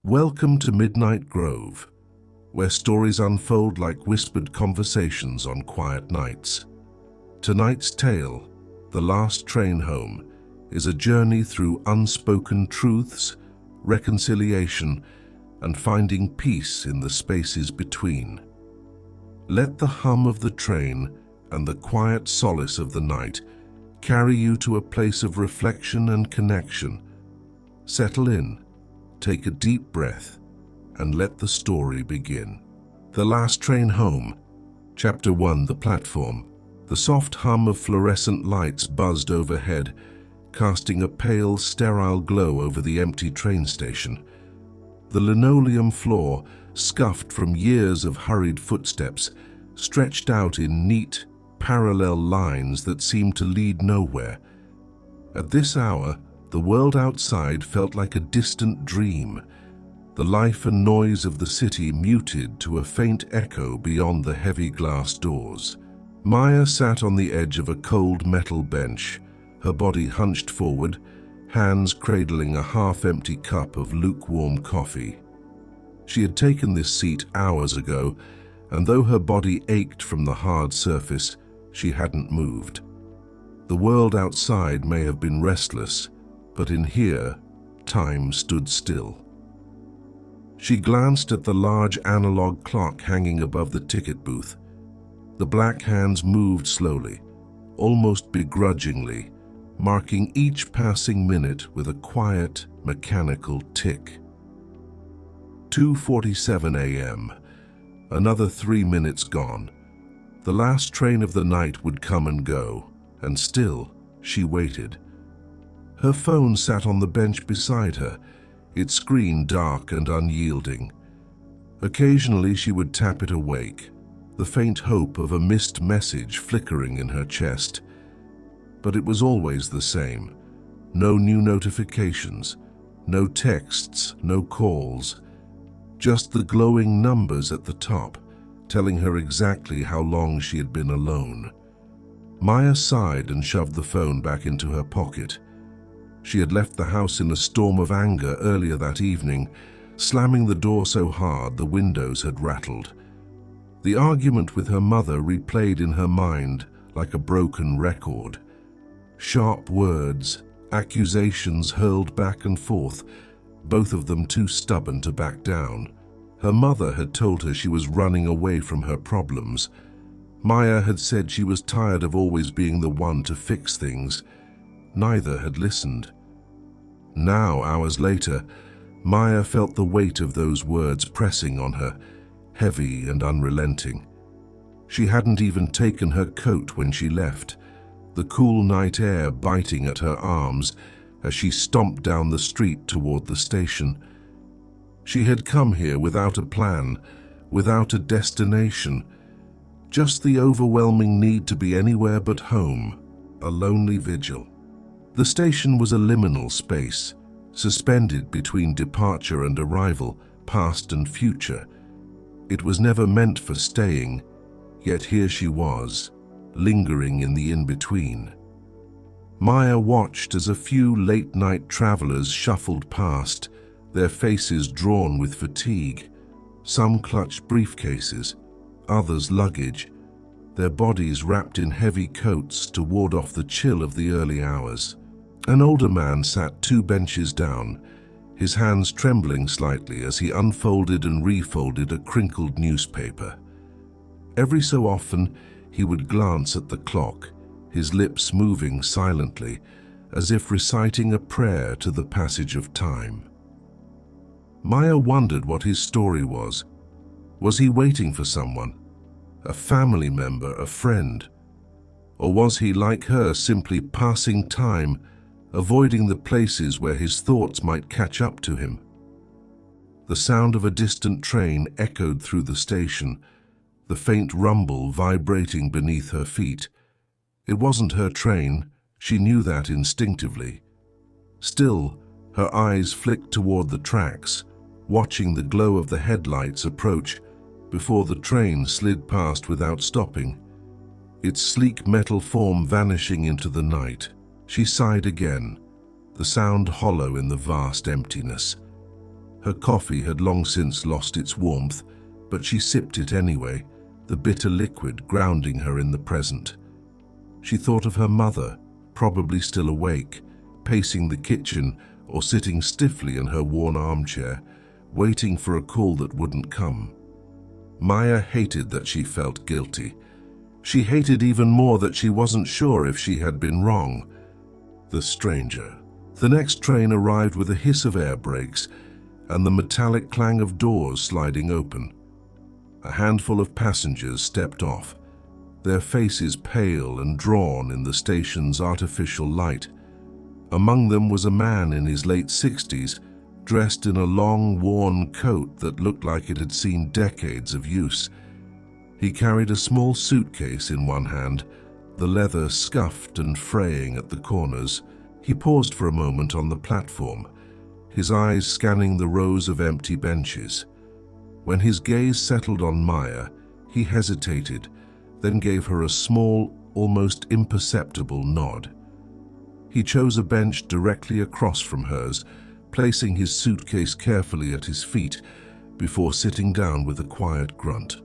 Welcome to Midnight Grove, where stories unfold like whispered conversations on quiet nights. Tonight's tale, The Last Train Home, is a journey through unspoken truths, reconciliation, and finding peace in the spaces between. Let the hum of the train and the quiet solace of the night carry you to a place of reflection and connection. Settle in, take a deep breath, and let the story begin. The Last Train Home. Chapter 1. The Platform. The soft hum of fluorescent lights buzzed overhead, casting a pale, sterile glow over the empty train station. The linoleum floor, scuffed from years of hurried footsteps, stretched out in neat, parallel lines that seemed to lead nowhere. At this hour, the world outside felt like a distant dream, the life and noise of the city muted to a faint echo beyond the heavy glass doors. Maya sat on the edge of a cold metal bench, her body hunched forward, hands cradling a half-empty cup of lukewarm coffee. She had taken this seat hours ago, and though her body ached from the hard surface, she hadn't moved. The world outside may have been restless, but in here, time stood still. She glanced at the large analog clock hanging above the ticket booth. The black hands moved slowly, almost begrudgingly, marking each passing minute with a quiet, mechanical tick. 2:47 a.m. Another 3 minutes gone. The last train of the night would come and go, and still she waited. Her phone sat on the bench beside her, its screen dark and unyielding. Occasionally she would tap it awake, the faint hope of a missed message flickering in her chest. But it was always the same. No new notifications, no texts, no calls. Just the glowing numbers at the top, telling her exactly how long she had been alone. Maya sighed and shoved the phone back into her pocket. She had left the house in a storm of anger earlier that evening, slamming the door so hard the windows had rattled. The argument with her mother replayed in her mind like a broken record. Sharp words, accusations hurled back and forth, both of them too stubborn to back down. Her mother had told her she was running away from her problems. Maya had said she was tired of always being the one to fix things. Neither had listened. Now, hours later, Maya felt the weight of those words pressing on her, heavy and unrelenting. She hadn't even taken her coat when she left, the cool night air biting at her arms as she stomped down the street toward the station. She had come here without a plan, without a destination, just the overwhelming need to be anywhere but home, a lonely vigil. The station was a liminal space, suspended between departure and arrival, past and future. It was never meant for staying, yet here she was, lingering in the in-between. Maya watched as a few late-night travelers shuffled past, their faces drawn with fatigue. Some clutched briefcases, others luggage, their bodies wrapped in heavy coats to ward off the chill of the early hours. An older man sat 2 benches down, his hands trembling slightly as he unfolded and refolded a crinkled newspaper. Every so often, he would glance at the clock, his lips moving silently, as if reciting a prayer to the passage of time. Maya wondered what his story was. Was he waiting for someone? A family member, a friend? Or was he, like her, simply passing time, avoiding the places where his thoughts might catch up to him? The sound of a distant train echoed through the station, the faint rumble vibrating beneath her feet. It wasn't her train, she knew that instinctively. Still, her eyes flicked toward the tracks, watching the glow of the headlights approach before the train slid past without stopping, its sleek metal form vanishing into the night. She sighed again, the sound hollow in the vast emptiness. Her coffee had long since lost its warmth, but she sipped it anyway, the bitter liquid grounding her in the present. She thought of her mother, probably still awake, pacing the kitchen or sitting stiffly in her worn armchair, waiting for a call that wouldn't come. Maya hated that she felt guilty. She hated even more that she wasn't sure if she had been wrong. The stranger. The next train arrived with a hiss of air brakes and the metallic clang of doors sliding open. A handful of passengers stepped off, their faces pale and drawn in the station's artificial light. Among them was a man in his late 60s, dressed in a long, worn coat that looked like it had seen decades of use. He carried a small suitcase in one hand, the leather scuffed and fraying at the corners. He paused for a moment on the platform, his eyes scanning the rows of empty benches. When his gaze settled on Maya, he hesitated, then gave her a small, almost imperceptible nod. He chose a bench directly across from hers, placing his suitcase carefully at his feet before sitting down with a quiet grunt.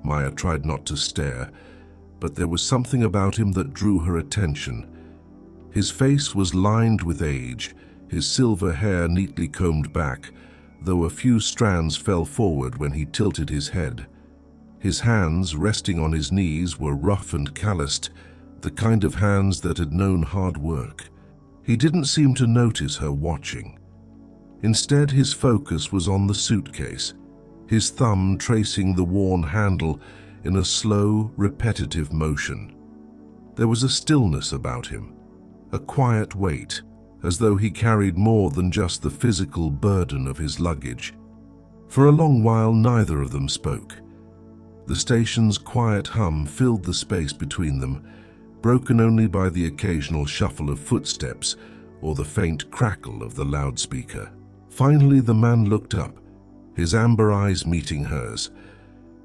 Maya tried not to stare, but there was something about him that drew her attention. His face was lined with age, his silver hair neatly combed back, though a few strands fell forward when he tilted his head. His hands, resting on his knees, were rough and calloused, the kind of hands that had known hard work. He didn't seem to notice her watching. Instead, his focus was on the suitcase, his thumb tracing the worn handle in a slow, repetitive motion. There was a stillness about him, a quiet weight, as though he carried more than just the physical burden of his luggage. For a long while, neither of them spoke. The station's quiet hum filled the space between them, broken only by the occasional shuffle of footsteps or the faint crackle of the loudspeaker. Finally, the man looked up, his amber eyes meeting hers.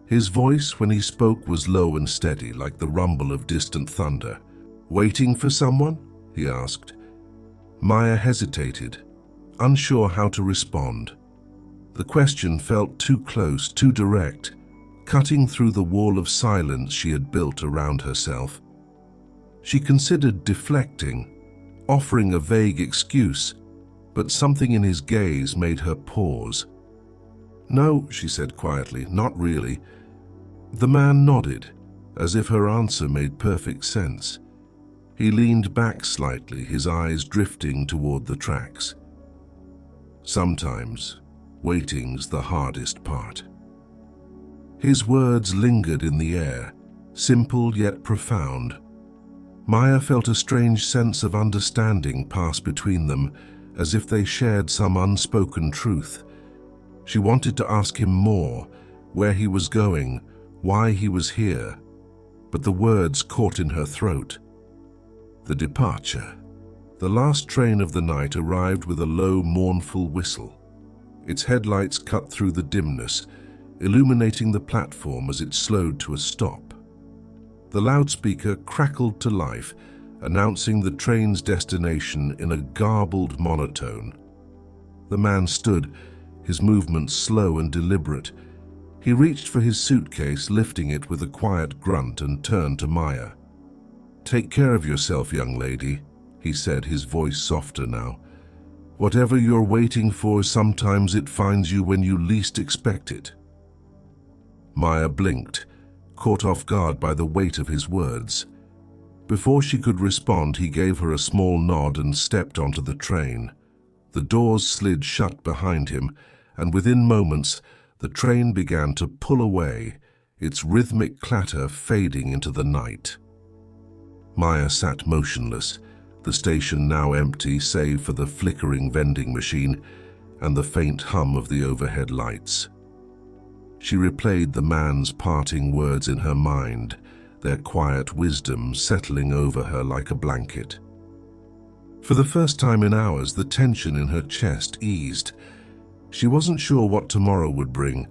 His voice, when he spoke, was low and steady, like the rumble of distant thunder. "Waiting for someone?" he asked. Maya hesitated, unsure how to respond. The question felt too close, too direct, cutting through the wall of silence she had built around herself. She considered deflecting, offering a vague excuse, but something in his gaze made her pause. "No," she said quietly, "not really." The man nodded, as if her answer made perfect sense. He leaned back slightly, his eyes drifting toward the tracks. "Sometimes, waiting's the hardest part." His words lingered in the air, simple yet profound. Maya felt a strange sense of understanding pass between them, as if they shared some unspoken truth. She wanted to ask him more, where he was going, why he was here, but the words caught in her throat. The departure. The last train of the night arrived with a low, mournful whistle. Its headlights cut through the dimness, illuminating the platform as it slowed to a stop. The loudspeaker crackled to life, announcing the train's destination in a garbled monotone. The man stood, his movements slow and deliberate. He reached for his suitcase, lifting it with a quiet grunt, and turned to Maya. "Take care of yourself, young lady," he said, his voice softer now. "Whatever you're waiting for, sometimes it finds you when you least expect it." Maya blinked, caught off guard by the weight of his words. Before she could respond, he gave her a small nod and stepped onto the train. The doors slid shut behind him, and within moments, the train began to pull away, its rhythmic clatter fading into the night. Maya sat motionless, the station now empty save for the flickering vending machine and the faint hum of the overhead lights. She replayed the man's parting words in her mind, their quiet wisdom settling over her like a blanket. For the first time in hours, the tension in her chest eased. She wasn't sure what tomorrow would bring,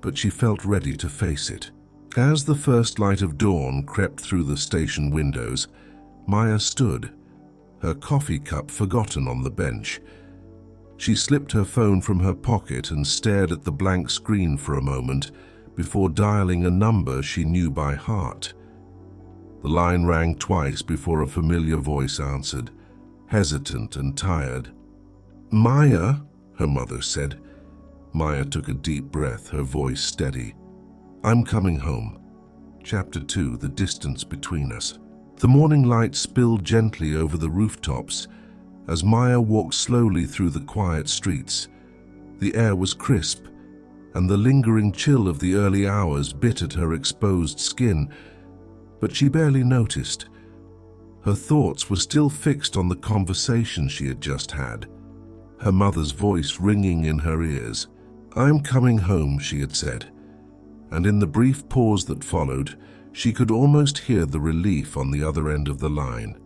but she felt ready to face it. As the first light of dawn crept through the station windows, Maya stood, her coffee cup forgotten on the bench. She slipped her phone from her pocket and stared at the blank screen for a moment before dialing a number she knew by heart. The line rang twice before a familiar voice answered, hesitant and tired. "Maya," her mother said. Maya took a deep breath, her voice steady. "I'm coming home." Chapter 2, The Distance Between Us. The morning light spilled gently over the rooftops as Maya walked slowly through the quiet streets. The air was crisp, and the lingering chill of the early hours bit at her exposed skin, but she barely noticed. Her thoughts were still fixed on the conversation she had just had, her mother's voice ringing in her ears. "I'm coming home," she had said, and in the brief pause that followed, she could almost hear the relief on the other end of the line.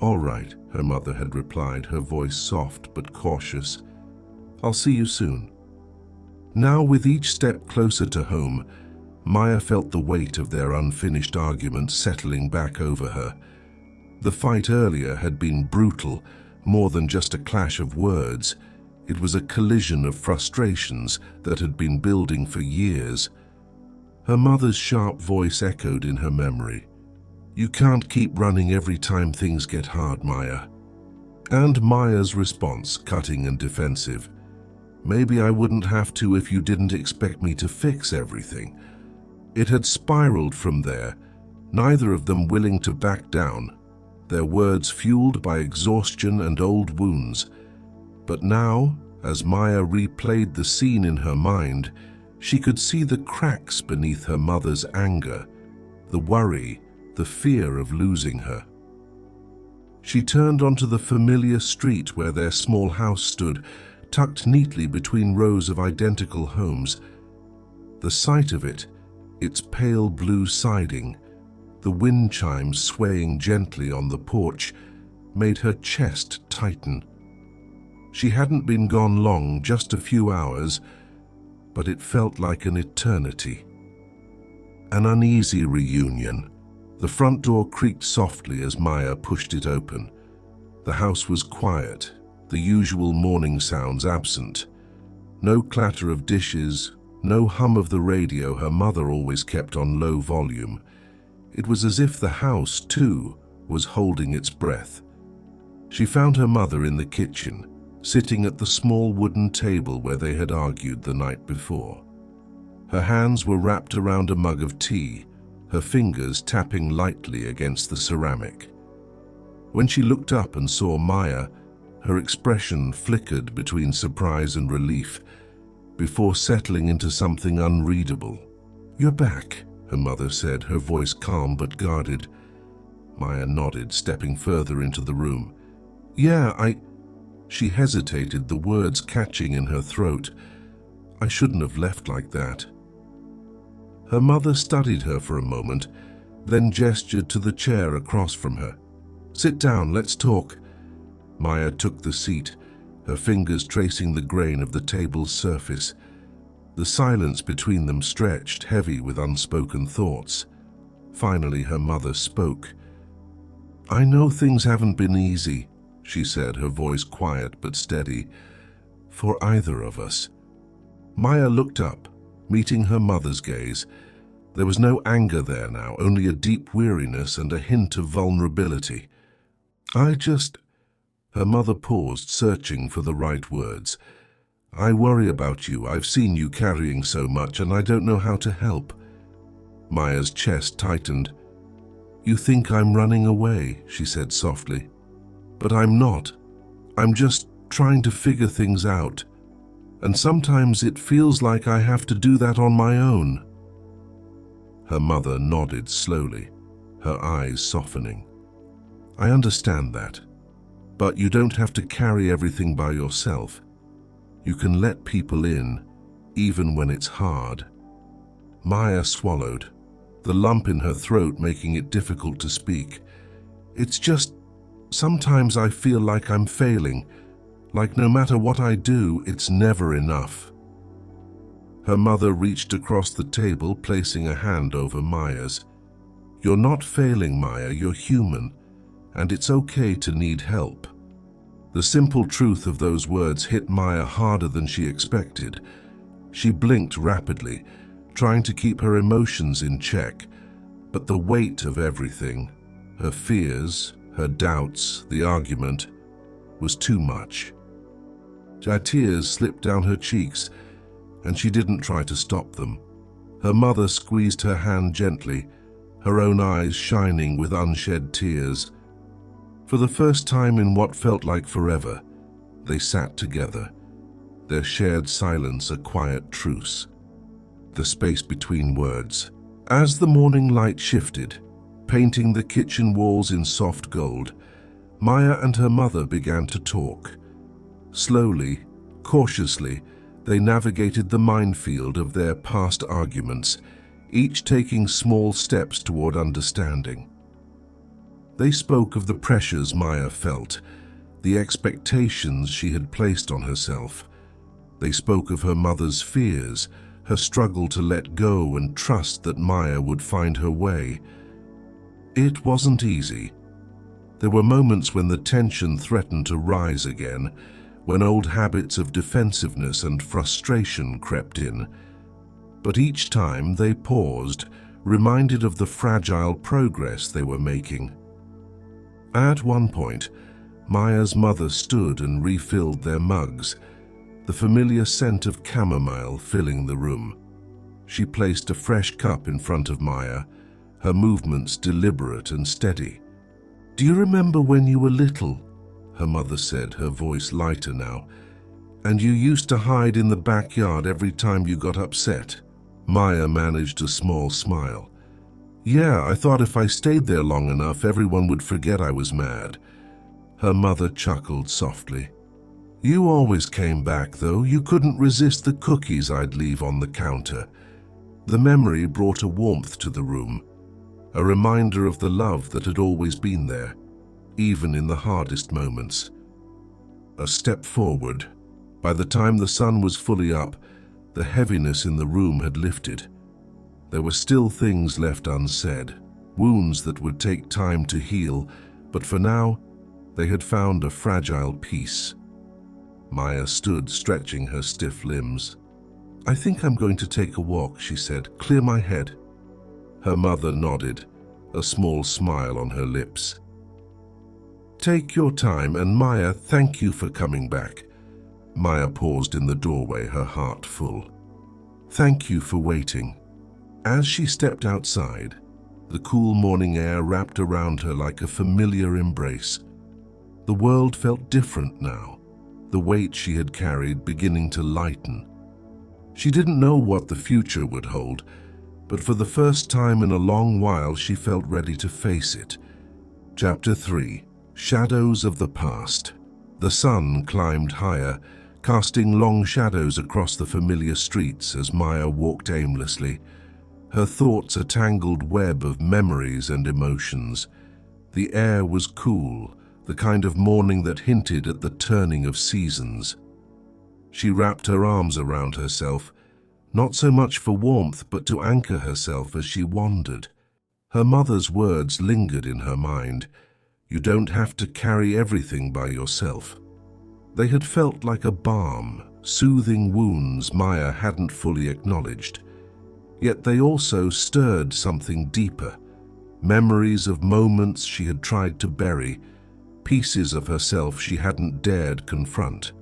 "All right," her mother had replied, her voice soft but cautious. "I'll see you soon." Now, with each step closer to home, Maya felt the weight of their unfinished argument settling back over her. The fight earlier had been brutal, more than just a clash of words. It was a collision of frustrations that had been building for years. Her mother's sharp voice echoed in her memory. "You can't keep running every time things get hard, Maya." And Maya's response, cutting and defensive. "Maybe I wouldn't have to if you didn't expect me to fix everything." It had spiraled from there, neither of them willing to back down, their words fueled by exhaustion and old wounds. But now, as Maya replayed the scene in her mind, she could see the cracks beneath her mother's anger, the worry, the fear of losing her. She turned onto the familiar street where their small house stood, tucked neatly between rows of identical homes. The sight of it, its pale blue siding, the wind chimes swaying gently on the porch, made her chest tighten. She hadn't been gone long, just a few hours, but it felt like an eternity. An uneasy reunion. The front door creaked softly as Maya pushed it open. The house was quiet, the usual morning sounds absent. No clatter of dishes, no hum of the radio her mother always kept on low volume. It was as if the house, too, was holding its breath. She found her mother in the kitchen, sitting at the small wooden table where they had argued the night before. Her hands were wrapped around a mug of tea, her fingers tapping lightly against the ceramic. When she looked up and saw Maya, her expression flickered between surprise and relief, before settling into something unreadable. "You're back," her mother said, her voice calm but guarded. Maya nodded, stepping further into the room. "Yeah, She hesitated, the words catching in her throat. "I shouldn't have left like that." Her mother studied her for a moment, then gestured to the chair across from her. "Sit down, let's talk." Maya took the seat, her fingers tracing the grain of the table's surface. The silence between them stretched, heavy with unspoken thoughts. Finally, her mother spoke. "I know things haven't been easy," she said, her voice quiet but steady, "for either of us." Maya looked up, meeting her mother's gaze. There was no anger there now, only a deep weariness and a hint of vulnerability. Her mother paused, searching for the right words. "I worry about you. I've seen you carrying so much, and I don't know how to help." Maya's chest tightened. "You think I'm running away," she said softly. "But I'm not. I'm just trying to figure things out. And sometimes it feels like I have to do that on my own." Her mother nodded slowly, her eyes softening. "I understand that. But you don't have to carry everything by yourself. You can let people in, even when it's hard." Maya swallowed, the lump in her throat making it difficult to speak. "It's just, sometimes I feel like I'm failing, like no matter what I do, it's never enough." Her mother reached across the table, placing a hand over Maya's. "You're not failing, Maya, you're human, and it's okay to need help." The simple truth of those words hit Maya harder than she expected. She blinked rapidly, trying to keep her emotions in check, but the weight of everything, her fears, her doubts, the argument, was too much. Tears slipped down her cheeks, and she didn't try to stop them. Her mother squeezed her hand gently, her own eyes shining with unshed tears. For the first time in what felt like forever, they sat together, their shared silence a quiet truce, the space between words. As the morning light shifted, painting the kitchen walls in soft gold, Maya and her mother began to talk. Slowly, cautiously, they navigated the minefield of their past arguments, each taking small steps toward understanding. They spoke of the pressures Maya felt, the expectations she had placed on herself. They spoke of her mother's fears, her struggle to let go and trust that Maya would find her way. It wasn't easy. There were moments when the tension threatened to rise again, when old habits of defensiveness and frustration crept in. But each time they paused, reminded of the fragile progress they were making. At one point, Maya's mother stood and refilled their mugs, the familiar scent of chamomile filling the room. She placed a fresh cup in front of Maya, her movements deliberate and steady. "Do you remember when you were little?" her mother said, her voice lighter now. "And you used to hide in the backyard every time you got upset?" Maya managed a small smile. "Yeah, I thought if I stayed there long enough, everyone would forget I was mad." Her mother chuckled softly. "You always came back, though. You couldn't resist the cookies I'd leave on the counter." The memory brought a warmth to the room, a reminder of the love that had always been there, even in the hardest moments. A step forward. By the time the sun was fully up, the heaviness in the room had lifted. There were still things left unsaid, wounds that would take time to heal, but for now, they had found a fragile peace. Maya stood, stretching her stiff limbs. "I think I'm going to take a walk," she said. "Clear my head." Her mother nodded, a small smile on her lips. "Take your time, and Maya, thank you for coming back." Maya paused in the doorway, her heart full. "Thank you for waiting." As she stepped outside, the cool morning air wrapped around her like a familiar embrace. The world felt different now, the weight she had carried beginning to lighten. She didn't know what the future would hold, but for the first time in a long while she felt ready to face it. Chapter 3. Shadows of the Past. The sun climbed higher, casting long shadows across the familiar streets as Maya walked aimlessly, her thoughts a tangled web of memories and emotions. The air was cool, the kind of morning that hinted at the turning of seasons. She wrapped her arms around herself, not so much for warmth but to anchor herself as she wandered. Her mother's words lingered in her mind. "You don't have to carry everything by yourself." They had felt like a balm, soothing wounds Maya hadn't fully acknowledged. Yet they also stirred something deeper, memories of moments she had tried to bury, pieces of herself she hadn't dared confront.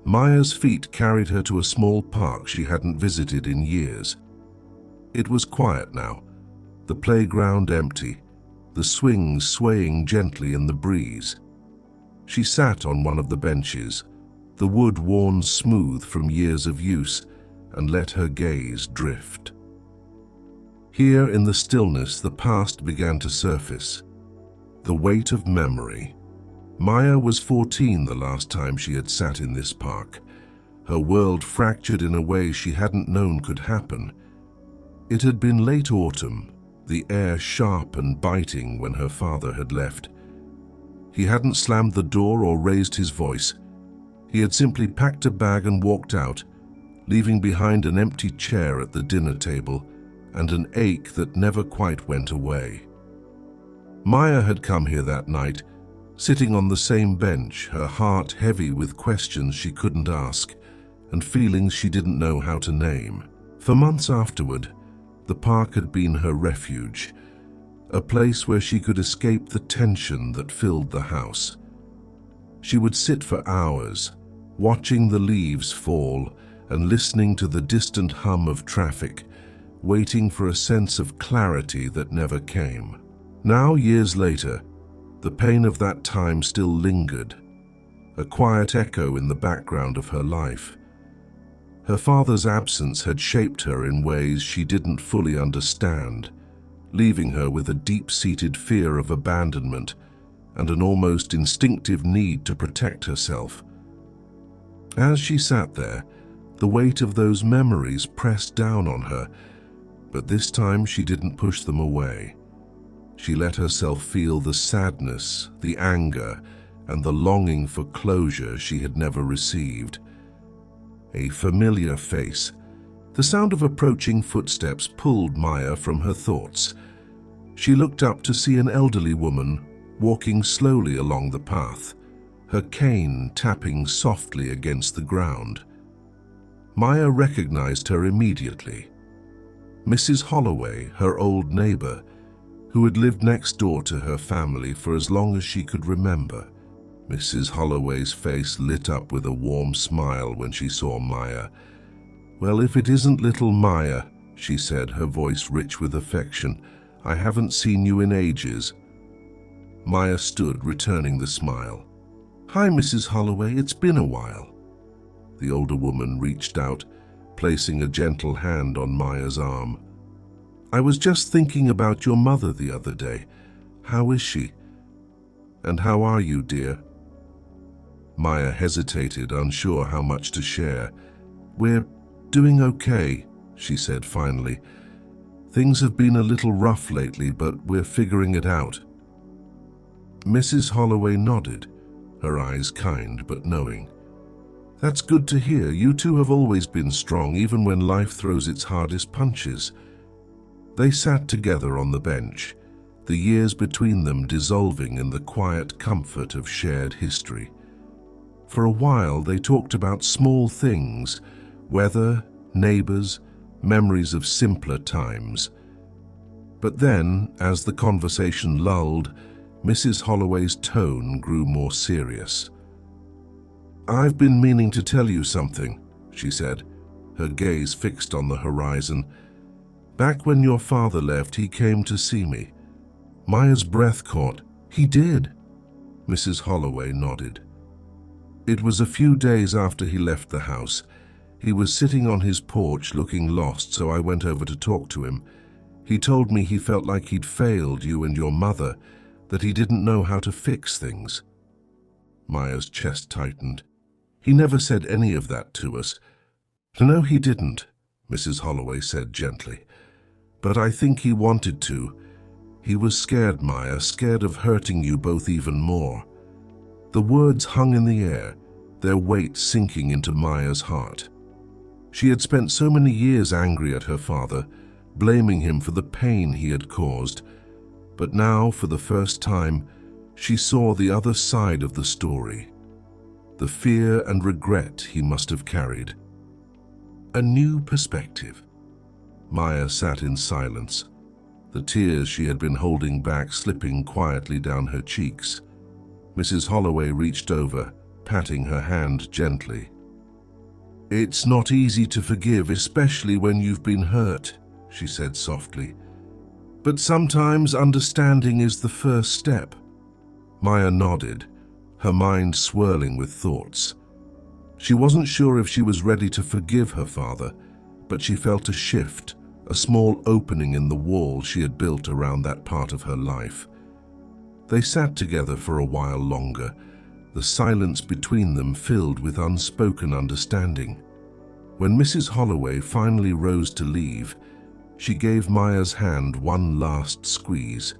Maya's feet carried her to a small park she hadn't visited in years. It was quiet now, the playground empty, the swings swaying gently in the breeze. She sat on one of the benches, the wood worn smooth from years of use, and let her gaze drift. Here in the stillness, the past began to surface. The weight of memory. Maya was 14 the last time she had sat in this park, her world fractured in a way she hadn't known could happen. It had been late autumn, the air sharp and biting when her father had left. He hadn't slammed the door or raised his voice. He had simply packed a bag and walked out, leaving behind an empty chair at the dinner table and an ache that never quite went away. Maya had come here that night, sitting on the same bench, her heart heavy with questions she couldn't ask and feelings she didn't know how to name. For months afterward, the park had been her refuge, a place where she could escape the tension that filled the house. She would sit for hours, watching the leaves fall and listening to the distant hum of traffic, waiting for a sense of clarity that never came. Now, years later, the pain of that time still lingered, a quiet echo in the background of her life. Her father's absence had shaped her in ways she didn't fully understand, leaving her with a deep-seated fear of abandonment and an almost instinctive need to protect herself. As she sat there, the weight of those memories pressed down on her, but this time she didn't push them away. She let herself feel the sadness, the anger, and the longing for closure she had never received. A familiar face, the sound of approaching footsteps pulled Maya from her thoughts. She looked up to see an elderly woman walking slowly along the path, her cane tapping softly against the ground. Maya recognized her immediately. Mrs. Holloway, her old neighbor, who had lived next door to her family for as long as she could remember. Mrs. Holloway's face lit up with a warm smile when she saw Maya. "Well, if it isn't little Maya," she said, her voice rich with affection. "I haven't seen you in ages." Maya stood, returning the smile. "Hi, Mrs. Holloway, it's been a while." The older woman reached out, placing a gentle hand on Maya's arm. "I was just thinking about your mother the other day. How is she? And how are you, dear?" Maya hesitated, unsure how much to share. "We're doing okay," she said finally. "Things have been a little rough lately, but we're figuring it out." Mrs. Holloway nodded, her eyes kind but knowing. "That's good to hear. You two have always been strong, even when life throws its hardest punches." They sat together on the bench, the years between them dissolving in the quiet comfort of shared history. For a while they talked about small things, weather, neighbors, memories of simpler times. But then, as the conversation lulled, Mrs. Holloway's tone grew more serious. "I've been meaning to tell you something," she said, her gaze fixed on the horizon. "Back when your father left, he came to see me." Maya's breath caught. "He did?" Mrs. Holloway nodded. "It was a few days after he left the house. He was sitting on his porch looking lost, so I went over to talk to him. He told me he felt like he'd failed you and your mother, that he didn't know how to fix things." Maya's chest tightened. "He never said any of that to us." "No, he didn't," Mrs. Holloway said gently. "But I think he wanted to. He was scared, Maya, scared of hurting you both even more." The words hung in the air, their weight sinking into Maya's heart. She had spent so many years angry at her father, blaming him for the pain he had caused. But now, for the first time, she saw the other side of the story, the fear and regret he must have carried. A new perspective. Maya sat in silence, the tears she had been holding back slipping quietly down her cheeks. Mrs. Holloway reached over, patting her hand gently. "It's not easy to forgive, especially when you've been hurt," she said softly. "But sometimes understanding is the first step." Maya nodded, her mind swirling with thoughts. She wasn't sure if she was ready to forgive her father, but she felt a shift, a small opening in the wall she had built around that part of her life. They sat together for a while longer, the silence between them filled with unspoken understanding. When Mrs. Holloway finally rose to leave, she gave Maya's hand one last squeeze.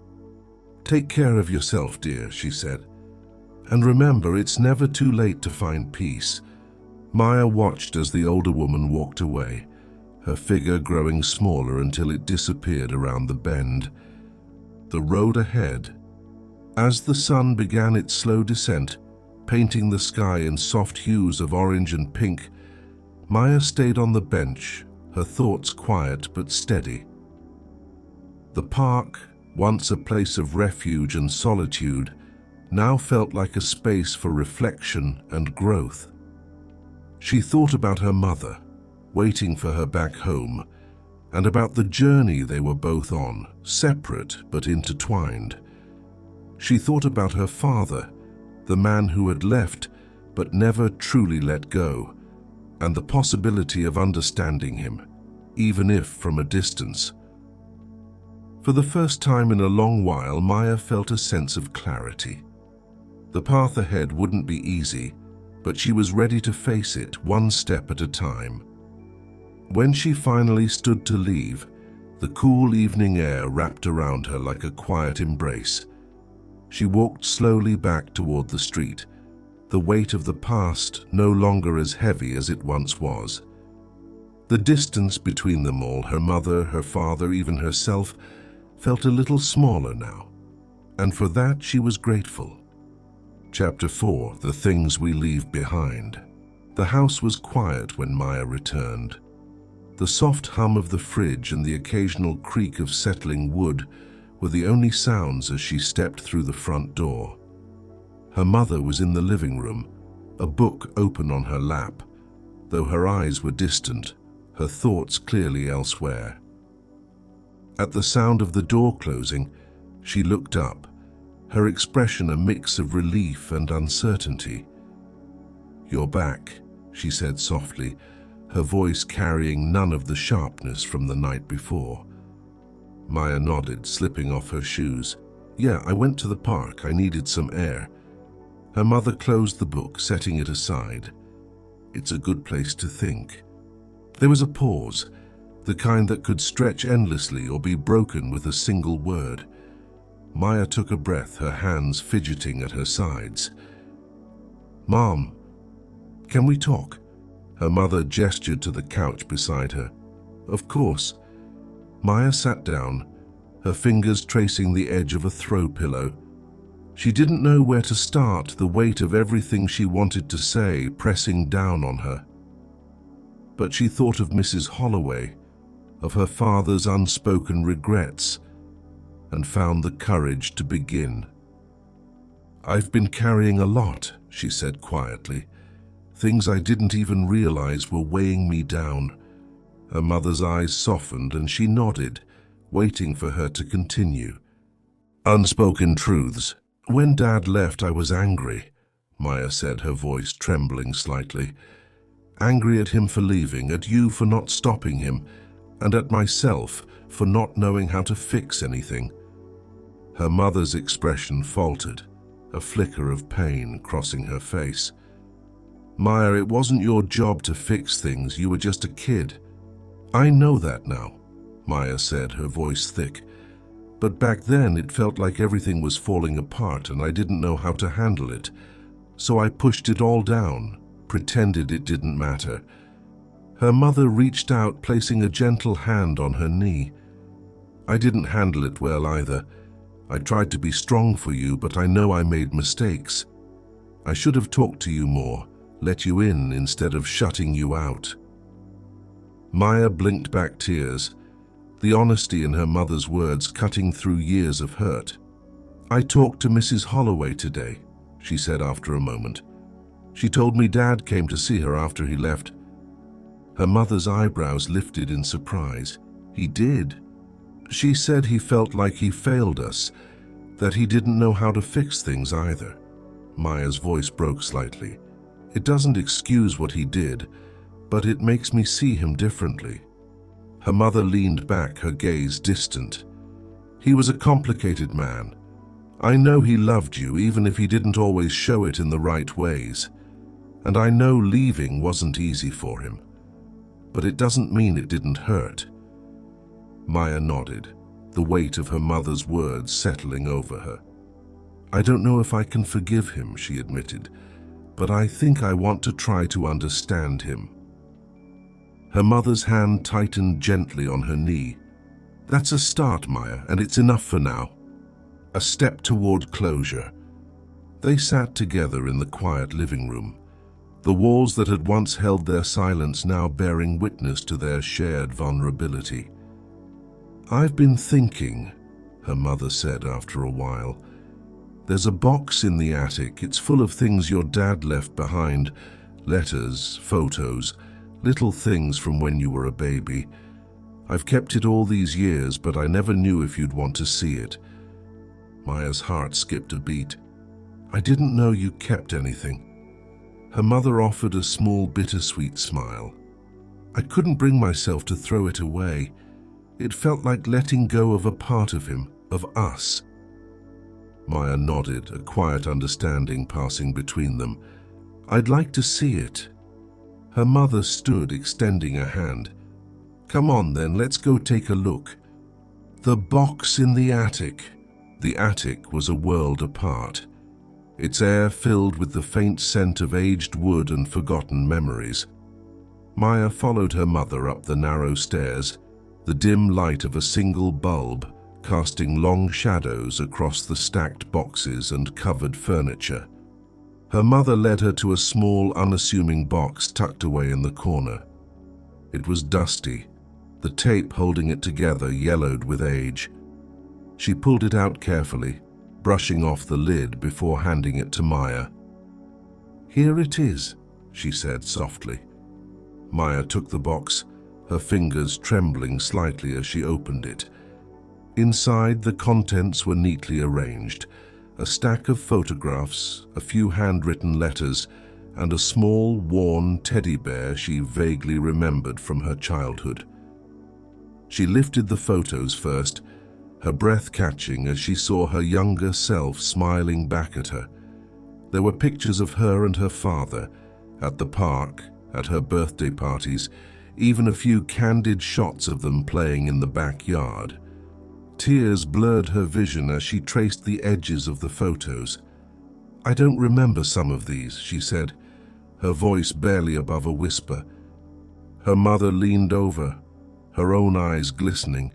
"Take care of yourself, dear," she said. "And remember, it's never too late to find peace." Maya watched as the older woman walked away, her figure growing smaller until it disappeared around the bend. The road ahead, As the sun began its slow descent, painting the sky in soft hues of orange and pink, Maya stayed on the bench, her thoughts quiet but steady. The park, once a place of refuge and solitude, now felt like a space for reflection and growth. She thought about her mother, waiting for her back home, and about the journey they were both on, separate but intertwined. She thought about her father, the man who had left but never truly let go, and the possibility of understanding him, even if from a distance. For the first time in a long while, Maya felt a sense of clarity. The path ahead wouldn't be easy, but she was ready to face it one step at a time. When she finally stood to leave, the cool evening air wrapped around her like a quiet embrace. She walked slowly back toward the street, the weight of the past no longer as heavy as it once was. The distance between them all, her mother, her father, even herself, felt a little smaller now, and for that she was grateful. Chapter 4: The Things We Leave Behind. The house was quiet when Maya returned. The soft hum of the fridge and the occasional creak of settling wood were the only sounds as she stepped through the front door. Her mother was in the living room, a book open on her lap. Though her eyes were distant, her thoughts clearly elsewhere. At the sound of the door closing, she looked up, her expression a mix of relief and uncertainty. "You're back," she said softly, her voice carrying none of the sharpness from the night before. Maya nodded, slipping off her shoes. "Yeah, I went to the park. I needed some air." Her mother closed the book, setting it aside. "It's a good place to think." There was a pause, the kind that could stretch endlessly or be broken with a single word. Maya took a breath, her hands fidgeting at her sides. "Mom, can we talk?" Her mother gestured to the couch beside her. "Of course." Maya sat down, her fingers tracing the edge of a throw pillow. She didn't know where to start, the weight of everything she wanted to say pressing down on her. But she thought of Mrs. Holloway, of her father's unspoken regrets, and found the courage to begin. "I've been carrying a lot," she said quietly. "Things I didn't even realize were weighing me down." Her mother's eyes softened and she nodded, waiting for her to continue. "Unspoken truths. When Dad left, I was angry," Maya said, her voice trembling slightly. "Angry at him for leaving, at you for not stopping him, and at myself for not knowing how to fix anything." Her mother's expression faltered, a flicker of pain crossing her face. "Maya, it wasn't your job to fix things. You were just a kid." "I know that now," Maya said, her voice thick. "But back then it felt like everything was falling apart and I didn't know how to handle it. So I pushed it all down, pretended it didn't matter." Her mother reached out, placing a gentle hand on her knee. "I didn't handle it well either. I tried to be strong for you, but I know I made mistakes. I should have talked to you more, let you in instead of shutting you out." Maya blinked back tears, the honesty in her mother's words cutting through years of hurt. "I talked to Mrs. Holloway today," she said after a moment. "She told me Dad came to see her after he left." Her mother's eyebrows lifted in surprise. "He did?" "She said he felt like he failed us, that he didn't know how to fix things either." Maya's voice broke slightly. "It doesn't excuse what he did, but it makes me see him differently." Her mother leaned back, her gaze distant. "He was a complicated man. I know he loved you, even if he didn't always show it in the right ways. And I know leaving wasn't easy for him. But it doesn't mean it didn't hurt." Maya nodded, the weight of her mother's words settling over her. "I don't know if I can forgive him," she admitted, "but I think I want to try to understand him." Her mother's hand tightened gently on her knee. "That's a start, Maya, and it's enough for now." a step toward closure. They sat together in the quiet living room, the walls that had once held their silence now bearing witness to their shared vulnerability. "I've been thinking," her mother said after a while. "There's a box in the attic. It's full of things your dad left behind. Letters, photos, little things from when you were a baby. I've kept it all these years, but I never knew if you'd want to see it." Maya's heart skipped a beat. "I didn't know you kept anything." Her mother offered a small, bittersweet smile. "I couldn't bring myself to throw it away. It felt like letting go of a part of him, of us." Maya nodded, a quiet understanding passing between them. "I'd like to see it." Her mother stood, extending a hand. "Come on then, let's go take a look." The box in the attic. The attic was a world apart, its air filled with the faint scent of aged wood and forgotten memories. Maya followed her mother up the narrow stairs, the dim light of a single bulb casting long shadows across the stacked boxes and covered furniture. Her mother led her to a small, unassuming box tucked away in the corner. It was dusty, the tape holding it together yellowed with age. She pulled it out carefully, brushing off the lid before handing it to Maya. "Here it is," she said softly. Maya took the box, her fingers trembling slightly as she opened it. Inside, the contents were neatly arranged. A stack of photographs, a few handwritten letters, and a small, worn teddy bear she vaguely remembered from her childhood. She lifted the photos first, her breath catching as she saw her younger self smiling back at her. There were pictures of her and her father, at the park, at her birthday parties, even a few candid shots of them playing in the backyard. Tears blurred her vision as she traced the edges of the photos. "I don't remember some of these," she said, her voice barely above a whisper. Her mother leaned over, her own eyes glistening.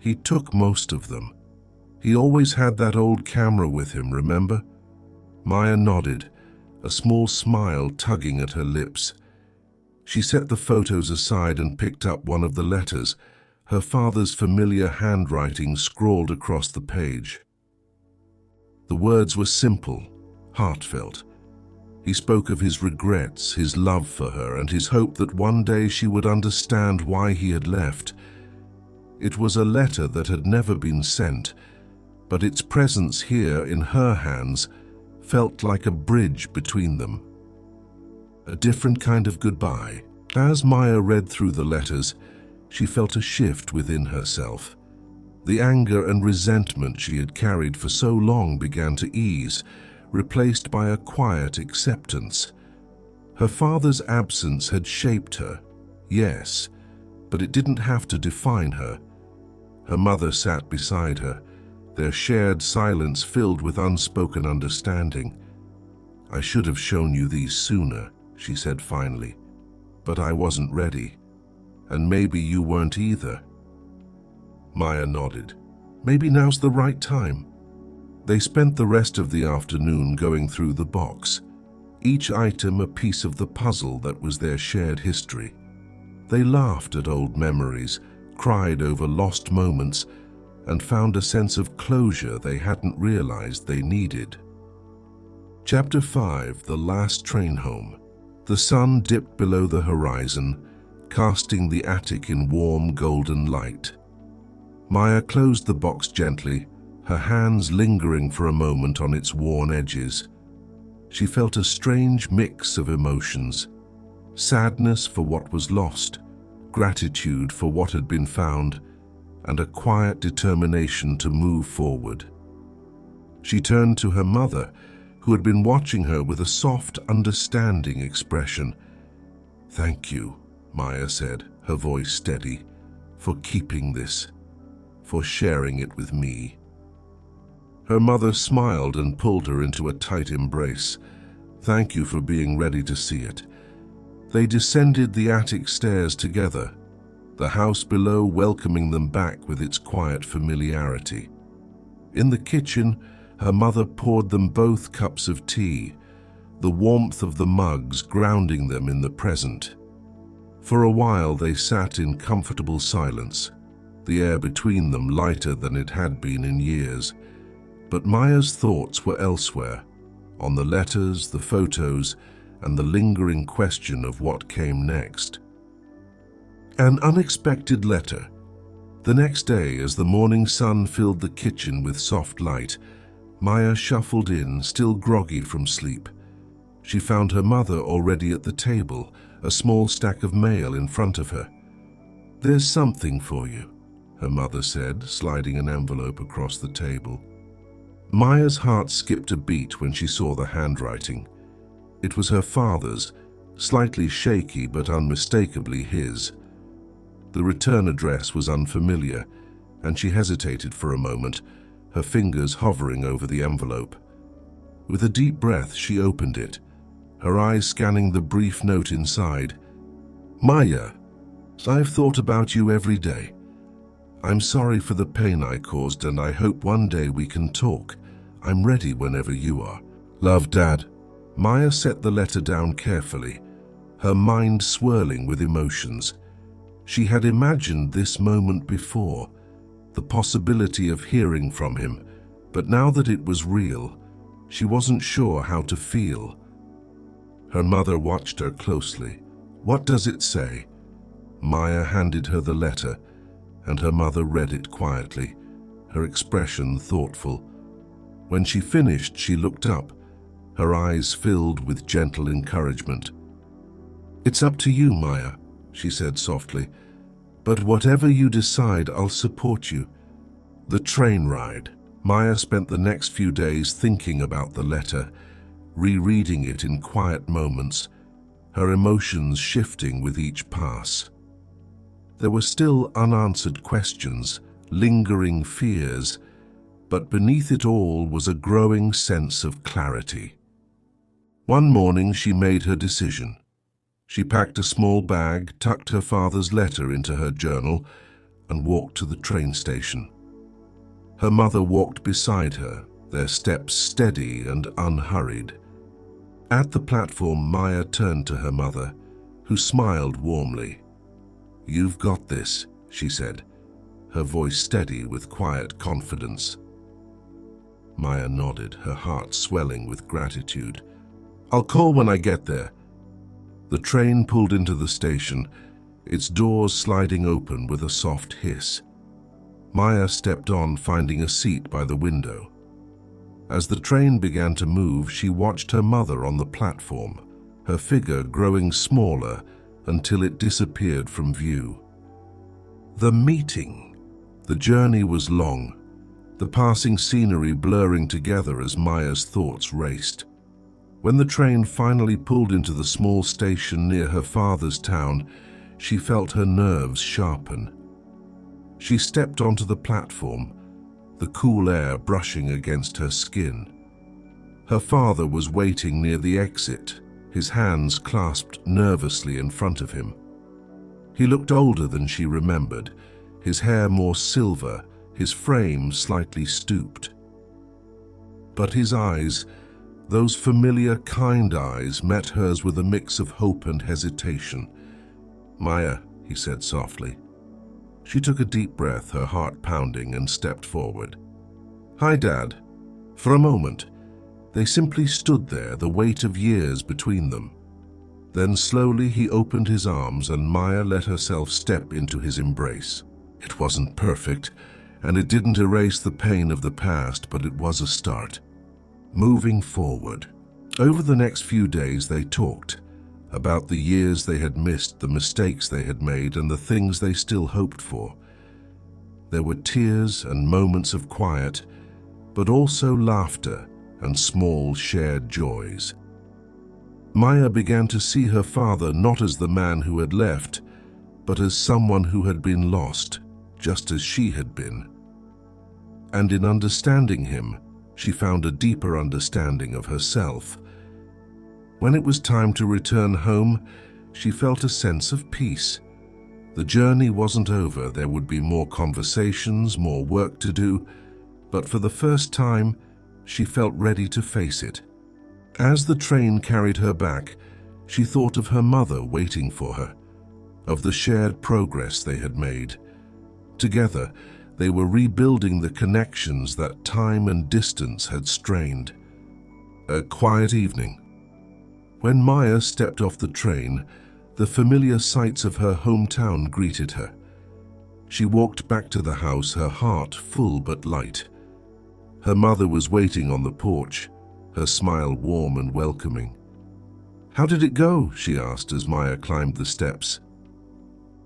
"He took most of them. He always had that old camera with him, remember?" Maya nodded, a small smile tugging at her lips. She set the photos aside and picked up one of the letters, her father's familiar handwriting scrawled across the page. The words were simple, heartfelt. He spoke of his regrets, his love for her, and his hope that one day she would understand why he had left. It was a letter that had never been sent, but its presence here in her hands felt like a bridge between them. A different kind of goodbye. As Maya read through the letters, she felt a shift within herself. The anger and resentment she had carried for so long began to ease, replaced by a quiet acceptance. Her father's absence had shaped her, yes, but it didn't have to define her. Her mother sat beside her, their shared silence filled with unspoken understanding. "I should have shown you these sooner," she said finally, "but I wasn't ready. And maybe you weren't either." Maya nodded. "Maybe now's the right time." They spent the rest of the afternoon going through the box, each item a piece of the puzzle that was their shared history. They laughed at old memories, cried over lost moments, and found a sense of closure they hadn't realized they needed. Chapter 5: The Last Train Home. The sun dipped below the horizon, casting the attic in warm golden light. Maya closed the box gently, her hands lingering for a moment on its worn edges. She felt a strange mix of emotions: sadness for what was lost, gratitude for what had been found, and a quiet determination to move forward. She turned to her mother, who had been watching her with a soft, understanding expression. "Thank you," Maya said, her voice steady, "for keeping this, for sharing it with me." Her mother smiled and pulled her into a tight embrace. "Thank you for being ready to see it." They descended the attic stairs together, the house below welcoming them back with its quiet familiarity. In the kitchen, her mother poured them both cups of tea, the warmth of the mugs grounding them in the present. For a while they sat in comfortable silence, the air between them lighter than it had been in years. But Maya's thoughts were elsewhere, on the letters, the photos, and the lingering question of what came next. An unexpected letter. The next day, as the morning sun filled the kitchen with soft light, Maya shuffled in, still groggy from sleep. She found her mother already at the table, a small stack of mail in front of her. "There's something for you," her mother said, sliding an envelope across the table. Maya's heart skipped a beat when she saw the handwriting. It was her father's, slightly shaky but unmistakably his. The return address was unfamiliar, and she hesitated for a moment, her fingers hovering over the envelope. With a deep breath, she opened it, her eyes scanning the brief note inside. "Maya, I've thought about you every day. I'm sorry for the pain I caused, and I hope one day we can talk. I'm ready whenever you are. Love, Dad." Maya set the letter down carefully, her mind swirling with emotions. She had imagined this moment before, the possibility of hearing from him, but now that it was real, she wasn't sure how to feel. Her mother watched her closely. "What does it say?" Maya handed her the letter, and her mother read it quietly, her expression thoughtful. When she finished, she looked up, her eyes filled with gentle encouragement. "It's up to you, Maya," she said softly, "but whatever you decide, I'll support you." The train ride. Maya spent the next few days thinking about the letter, rereading it in quiet moments, her emotions shifting with each pass. There were still unanswered questions, lingering fears, but beneath it all was a growing sense of clarity. One morning she made her decision. She packed a small bag, tucked her father's letter into her journal, and walked to the train station. Her mother walked beside her, their steps steady and unhurried. At the platform, Maya turned to her mother, who smiled warmly. "You've got this," she said, her voice steady with quiet confidence. Maya nodded, her heart swelling with gratitude. "I'll call when I get there." The train pulled into the station, its doors sliding open with a soft hiss. Maya stepped on, finding a seat by the window. As the train began to move, she watched her mother on the platform, her figure growing smaller until it disappeared from view. The meeting. The journey was long, the passing scenery blurring together as Maya's thoughts raced. When the train finally pulled into the small station near her father's town, she felt her nerves sharpen. She stepped onto the platform, the cool air brushing against her skin. Her father was waiting near the exit, his hands clasped nervously in front of him. He looked older than she remembered, his hair more silver, his frame slightly stooped. But his eyes, those familiar, kind eyes, met hers with a mix of hope and hesitation. "Maya," he said softly. She took a deep breath, her heart pounding, and stepped forward. "Hi, Dad." For a moment, they simply stood there, the weight of years between them. Then slowly he opened his arms and Maya let herself step into his embrace. It wasn't perfect, and it didn't erase the pain of the past, but it was a start. Moving forward. Over the next few days they talked about the years they had missed, the mistakes they had made, and the things they still hoped for. There were tears and moments of quiet, but also laughter and small shared joys. Maya began to see her father not as the man who had left, but as someone who had been lost, just as she had been. And in understanding him, she found a deeper understanding of herself. When it was time to return home, she felt a sense of peace. The journey wasn't over. There would be more conversations, more work to do, but for the first time, she felt ready to face it. As the train carried her back, she thought of her mother waiting for her, of the shared progress they had made. Together, they were rebuilding the connections that time and distance had strained. A quiet evening. When Maya stepped off the train, the familiar sights of her hometown greeted her. She walked back to the house, her heart full but light. Her mother was waiting on the porch, her smile warm and welcoming. "How did it go?" she asked as Maya climbed the steps.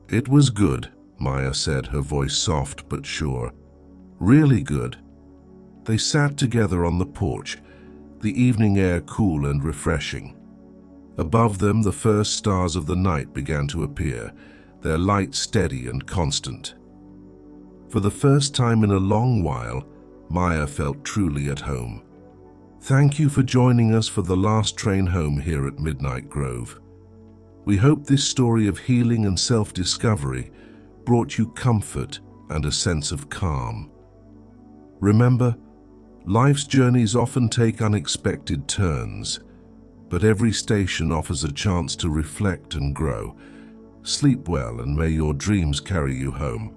"It was good," Maya said, her voice soft but sure. "Really good." They sat together on the porch, the evening air cool and refreshing. Above them, the first stars of the night began to appear, their light steady and constant. For the first time in a long while, Maya felt truly at home. Thank you for joining us for the last train home here at Midnight Grove. We hope this story of healing and self-discovery brought you comfort and a sense of calm. Remember, life's journeys often take unexpected turns, but every station offers a chance to reflect and grow. Sleep well, and may your dreams carry you home.